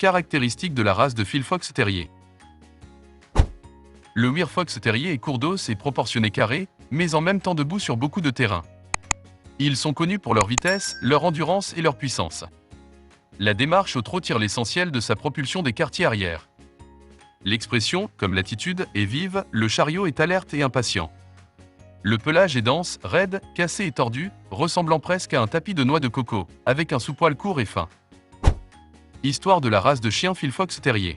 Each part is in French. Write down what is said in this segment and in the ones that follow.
Caractéristiques de la race de Phil Fox Terrier. Le Wire Fox Terrier est court d'os et proportionné carré, mais en même temps debout sur beaucoup de terrain. Ils sont connus pour leur vitesse, leur endurance et leur puissance. La démarche au trot tire l'essentiel de sa propulsion des quartiers arrière. L'expression, comme l'attitude, est vive, le chariot est alerte et impatient. Le pelage est dense, raide, cassé et tordu, ressemblant presque à un tapis de noix de coco, avec un sous-poil court et fin. Histoire de la race de chien Phil Fox Terrier.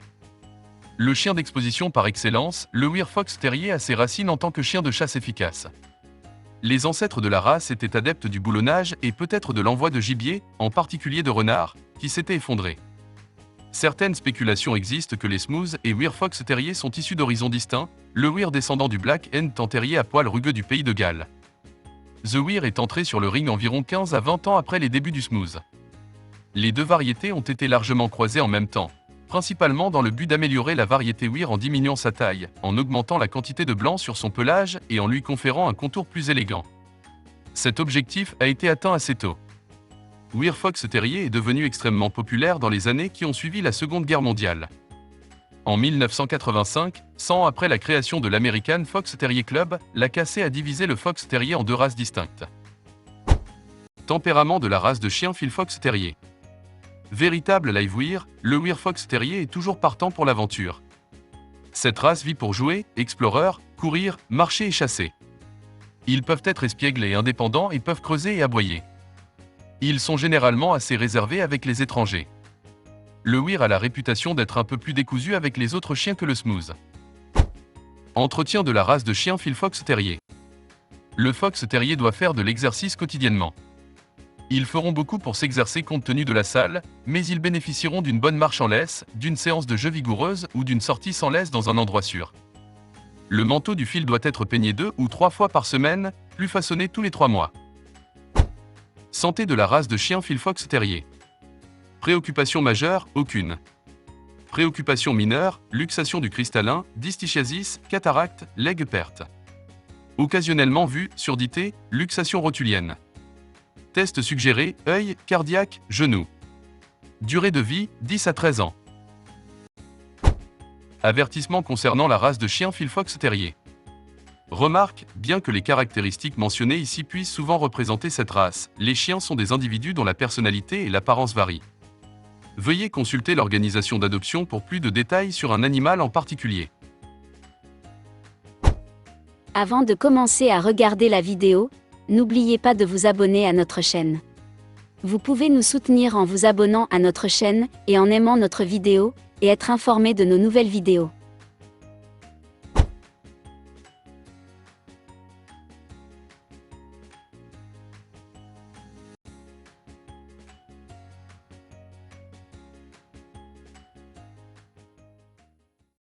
Le chien d'exposition par excellence, le Wire Fox Terrier a ses racines en tant que chien de chasse efficace. Les ancêtres de la race étaient adeptes du boulonnage et peut-être de l'envoi de gibier, en particulier de renards, qui s'étaient effondrés. Certaines spéculations existent que les Smooth et Wire Fox Terrier sont issus d'horizons distincts, le Wire descendant du Black Hen Terrier à poil rugueux du pays de Galles. The Wire est entré sur le ring environ 15 à 20 ans après les débuts du Smooth. Les deux variétés ont été largement croisées en même temps, principalement dans le but d'améliorer la variété Wire en diminuant sa taille, en augmentant la quantité de blanc sur son pelage et en lui conférant un contour plus élégant. Cet objectif a été atteint assez tôt. Wire Fox Terrier est devenu extrêmement populaire dans les années qui ont suivi la Seconde Guerre mondiale. En 1985, 100 ans après la création de l'American Fox Terrier Club, la KC a divisé le Fox Terrier en deux races distinctes. Tempérament de la race de chien Phil Fox Terrier. Véritable live Wire, le Wire Fox Terrier est toujours partant pour l'aventure. Cette race vit pour jouer, explorer, courir, marcher et chasser. Ils peuvent être espiègles et indépendants et peuvent creuser et aboyer. Ils sont généralement assez réservés avec les étrangers. Le Wire a la réputation d'être un peu plus décousu avec les autres chiens que le Smooth. Entretien de la race de chien Phil Fox Terrier. Le Fox Terrier doit faire de l'exercice quotidiennement. Ils feront beaucoup pour s'exercer compte tenu de la salle, mais ils bénéficieront d'une bonne marche en laisse, d'une séance de jeu vigoureuse ou d'une sortie sans laisse dans un endroit sûr. Le manteau du fil doit être peigné 2 ou 3 fois par semaine, plus façonné tous les 3 mois. Santé de la race de chien Phil Fox Terrier. Préoccupation majeure, aucune. Préoccupation mineure, luxation du cristallin, dystichiasis, cataracte, legs perte. Occasionnellement vue, surdité, luxation rotulienne. Test suggéré, œil, cardiaque, genou. Durée de vie, 10 à 13 ans. Avertissement concernant la race de chien Phil Fox Terrier. Remarque, bien que les caractéristiques mentionnées ici puissent souvent représenter cette race, les chiens sont des individus dont la personnalité et l'apparence varient. Veuillez consulter l'organisation d'adoption pour plus de détails sur un animal en particulier. Avant de commencer à regarder la vidéo, n'oubliez pas de vous abonner à notre chaîne. Vous pouvez nous soutenir en vous abonnant à notre chaîne et en aimant notre vidéo, et être informé de nos nouvelles vidéos.